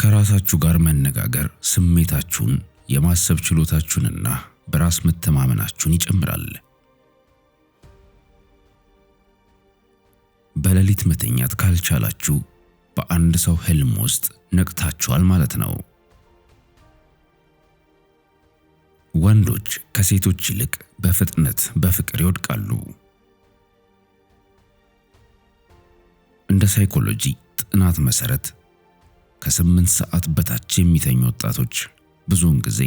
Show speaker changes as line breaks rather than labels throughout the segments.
ከራሳችሁ ጋር መነጋገር ስሜታችሁን፣ የማሰብ ችሎታችሁንና በራስ መተማመናችሁን ይጨምራል። በሌሊት መተኛት ካልቻላችሁ በአንድ ሰው ህልም ውስጥ ነቅታችኋል ማለት ነው። ወንዶች ከሴቶች ይልቅ በፍጥነት በፍቅር ይወድቃሉ። እንደ ሳይኮሎጂ ጥናት መሰረት ከ8 ሰዓት በታች የሚተኙ ወጣቶች ብዙውን ጊዜ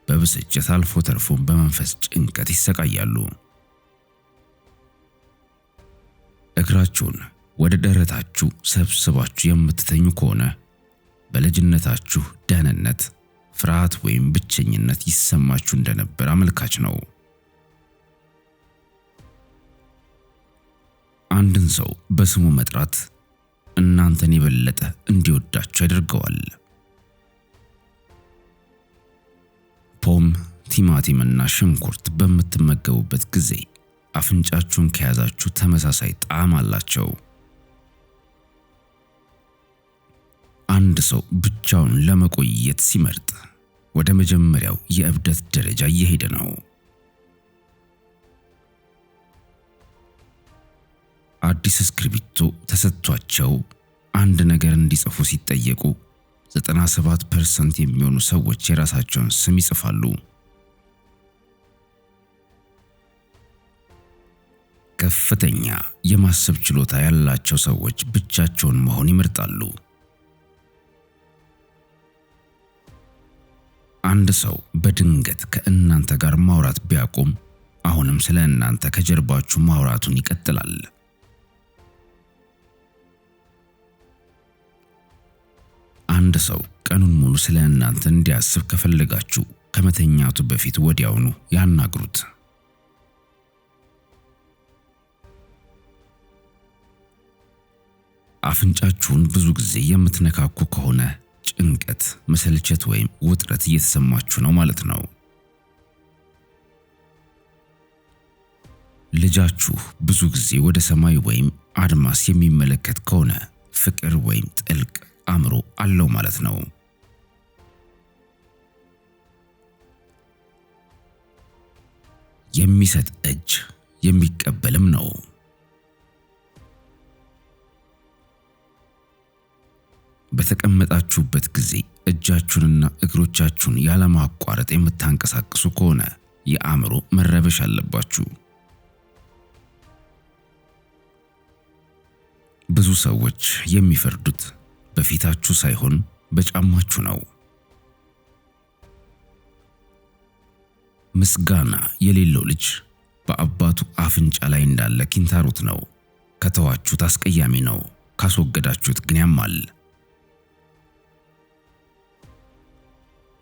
በብስጭት አልፎ ተርፎም በመንፈስ ጭንቀት ይሰቃያሉ። እግራችሁን ወደ ደረታችሁ ሰብስባችሁ የምትተኙ ከሆነ በልጅነታችሁ ደህንነት፣ ፍርሃት ወይም ብቸኝነት ይሰማችሁ እንደነበር አመልካች ነው። አንድን ሰው በስሙ መጥራት እናንተን የበለጠ እንዲወዳችሁ ያደርገዋል። ፖም፣ ቲማቲምና ሽንኩርት በምትመገቡበት ጊዜ አፍንጫችሁን ከያዛችሁ ተመሳሳይ ጣዕም አላቸው። አንድ ሰው ብቻውን ለመቆየት ሲመርጥ ወደ መጀመሪያው የእብደት ደረጃ እየሄደ ነው። አዲስ እስክሪብቶ ተሰጥቷቸው አንድ ነገር እንዲጽፉ ሲጠየቁ 97% የሚሆኑ ሰዎች የራሳቸውን ስም ይጽፋሉ። ከፍተኛ የማሰብ ችሎታ ያላቸው ሰዎች ብቻቸውን መሆን ይመርጣሉ። አንድ ሰው በድንገት ከእናንተ ጋር ማውራት ቢያቆም አሁንም ስለ እናንተ ከጀርባችሁ ማውራቱን ይቀጥላል። አንድ ሰው ቀኑን ሙሉ ስለ እናንተ እንዲያስብ ከፈለጋችሁ ከመተኛቱ በፊት ወዲያውኑ ያናግሩት። አፍንጫችሁን ብዙ ጊዜ የምትነካኩ ከሆነ ጭንቀት፣ መሰልቸት ወይም ውጥረት እየተሰማችሁ ነው ማለት ነው። ልጃችሁ ብዙ ጊዜ ወደ ሰማይ ወይም አድማስ የሚመለከት ከሆነ ፍቅር ወይም ጥልቅ አእምሮ አለው ማለት ነው። የሚሰጥ እጅ የሚቀበልም ነው። በተቀመጣችሁበት ጊዜ እጃችሁንና እግሮቻችሁን ያለማቋረጥ የምታንቀሳቅሱ ከሆነ የአእምሮ መረበሽ አለባችሁ። ብዙ ሰዎች የሚፈርዱት በፊታችሁ ሳይሆን በጫማችሁ ነው። ምስጋና የሌለው ልጅ በአባቱ አፍንጫ ላይ እንዳለ ኪንታሮት ነው። ከተዋችሁት አስቀያሚ ነው፣ ካስወገዳችሁት ግን ያማል።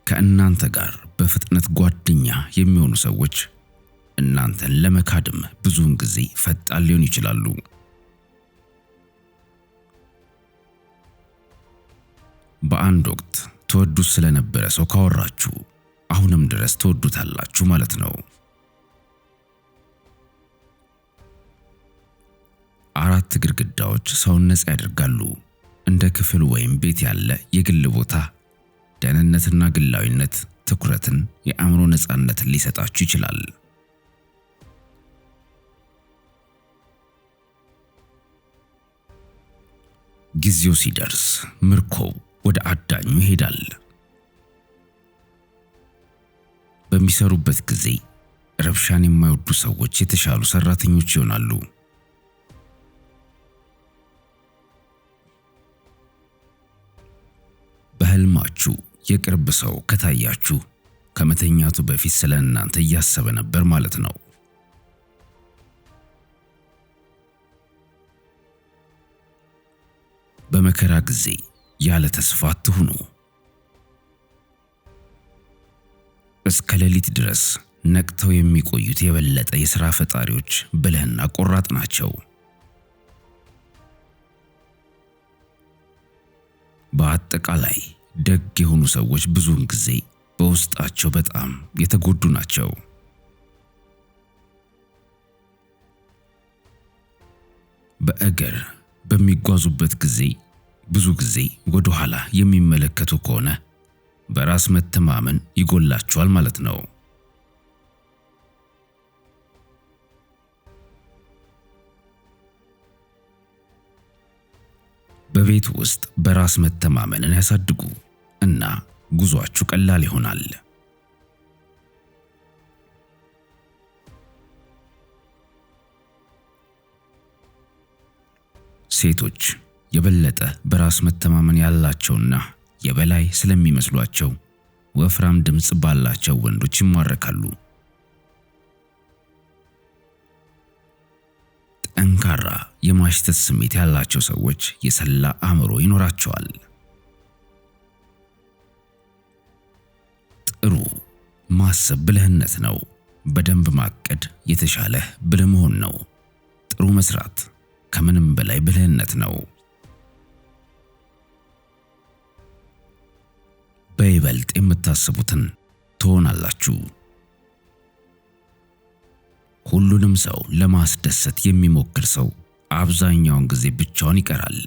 ከእናንተ ጋር በፍጥነት ጓደኛ የሚሆኑ ሰዎች እናንተን ለመካድም ብዙውን ጊዜ ፈጣን ሊሆኑ ይችላሉ። በአንድ ወቅት ተወዱት ስለነበረ ሰው ካወራችሁ አሁንም ድረስ ተወዱታላችሁ ማለት ነው። 4 ግድግዳዎች ሰውን ነፃ ያደርጋሉ። እንደ ክፍል ወይም ቤት ያለ የግል ቦታ ደህንነትና ግላዊነት ትኩረትን፣ የአእምሮ ነፃነትን ሊሰጣችሁ ይችላል። ጊዜው ሲደርስ ምርኮው ወደ አዳኙ ይሄዳል። በሚሰሩበት ጊዜ ረብሻን የማይወዱ ሰዎች የተሻሉ ሰራተኞች ይሆናሉ። በህልማችሁ የቅርብ ሰው ከታያችሁ ከመተኛቱ በፊት ስለ እናንተ እያሰበ ነበር ማለት ነው። በመከራ ጊዜ ያለ ተስፋ አትሁኑ። እስከ ሌሊት ድረስ ነቅተው የሚቆዩት የበለጠ የሥራ ፈጣሪዎች ብልህና ቆራጥ ናቸው። በአጠቃላይ ደግ የሆኑ ሰዎች ብዙውን ጊዜ በውስጣቸው በጣም የተጎዱ ናቸው። በእግር በሚጓዙበት ጊዜ ብዙ ጊዜ ወደ ኋላ የሚመለከቱ ከሆነ በራስ መተማመን ይጎላቸዋል ማለት ነው። በቤት ውስጥ በራስ መተማመንን ያሳድጉ እና ጉዟችሁ ቀላል ይሆናል። ሴቶች የበለጠ በራስ መተማመን ያላቸውና የበላይ ስለሚመስሏቸው ወፍራም ድምፅ ባላቸው ወንዶች ይማረካሉ። ጠንካራ የማሽተት ስሜት ያላቸው ሰዎች የሰላ አእምሮ ይኖራቸዋል። ጥሩ ማሰብ ብልህነት ነው። በደንብ ማቀድ የተሻለ ብልህ መሆን ነው። ጥሩ መስራት ከምንም በላይ ብልህነት ነው። በይበልጥ የምታስቡትን ትሆናላችሁ። ሁሉንም ሰው ለማስደሰት የሚሞክር ሰው አብዛኛውን ጊዜ ብቻውን ይቀራል።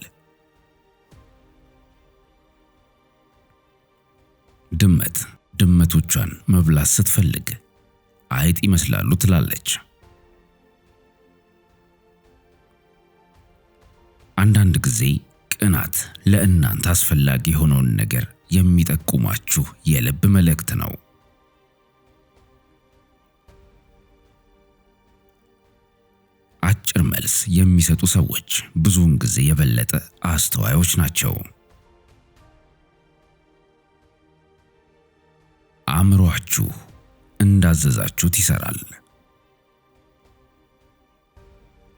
ድመት ድመቶቿን መብላት ስትፈልግ አይጥ ይመስላሉ ትላለች። አንዳንድ ጊዜ ቅናት ለእናንተ አስፈላጊ የሆነውን ነገር የሚጠቁማችሁ የልብ መልእክት ነው። አጭር መልስ የሚሰጡ ሰዎች ብዙውን ጊዜ የበለጠ አስተዋዮች ናቸው። አእምሯችሁ እንዳዘዛችሁት ይሰራል።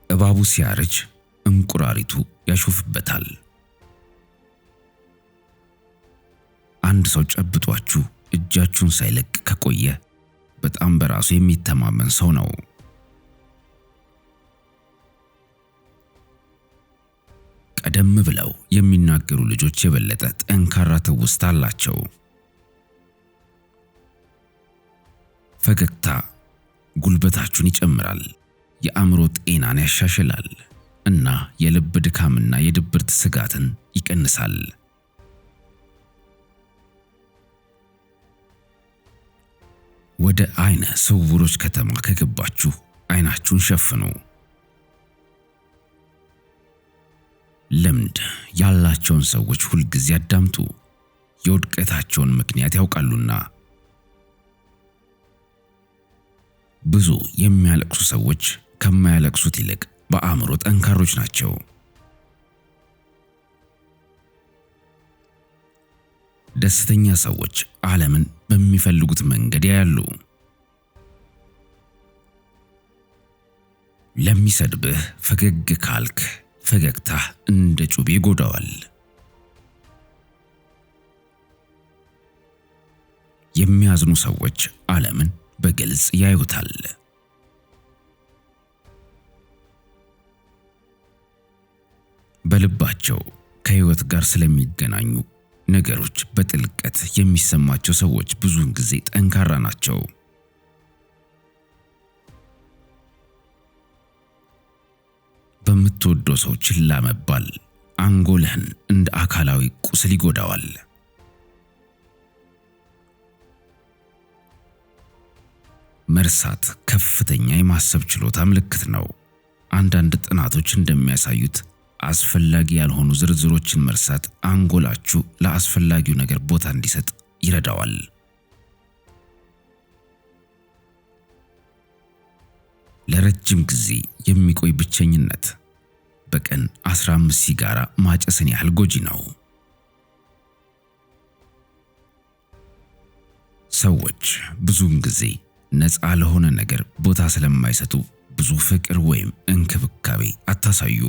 እባቡ ሲያረጅ እንቁራሪቱ ያሾፍበታል። አንድ ሰው ጨብጧችሁ እጃችሁን ሳይለቅ ከቆየ በጣም በራሱ የሚተማመን ሰው ነው። ቀደም ብለው የሚናገሩ ልጆች የበለጠ ጠንካራ ትውስታ አላቸው። ፈገግታ ጉልበታችሁን ይጨምራል፣ የአእምሮ ጤናን ያሻሽላል እና የልብ ድካምና የድብርት ስጋትን ይቀንሳል። ወደ አይነ ስውሮች ከተማ ከገባችሁ አይናችሁን ሸፍኑ። ልምድ ያላቸውን ሰዎች ሁልጊዜ ያዳምጡ፣ የውድቀታቸውን ምክንያት ያውቃሉና። ብዙ የሚያለቅሱ ሰዎች ከማያለቅሱት ይልቅ በአእምሮ ጠንካሮች ናቸው። ደስተኛ ሰዎች ዓለምን በሚፈልጉት መንገድ ያያሉ። ለሚሰድብህ ፈገግ ካልክ ፈገግታህ እንደ ጩቤ ይጎዳዋል። የሚያዝኑ ሰዎች ዓለምን በግልጽ ያዩታል። በልባቸው ከሕይወት ጋር ስለሚገናኙ ነገሮች በጥልቀት የሚሰማቸው ሰዎች ብዙውን ጊዜ ጠንካራ ናቸው። በምትወደው ሰው ችላ መባል አንጎልህን እንደ አካላዊ ቁስል ይጎዳዋል። መርሳት ከፍተኛ የማሰብ ችሎታ ምልክት ነው። አንዳንድ ጥናቶች እንደሚያሳዩት አስፈላጊ ያልሆኑ ዝርዝሮችን መርሳት አንጎላችሁ ለአስፈላጊው ነገር ቦታ እንዲሰጥ ይረዳዋል። ለረጅም ጊዜ የሚቆይ ብቸኝነት በቀን 15 ሲጋራ ማጨስን ያህል ጎጂ ነው። ሰዎች ብዙውን ጊዜ ነፃ ለሆነ ነገር ቦታ ስለማይሰጡ ብዙ ፍቅር ወይም እንክብካቤ አታሳዩ።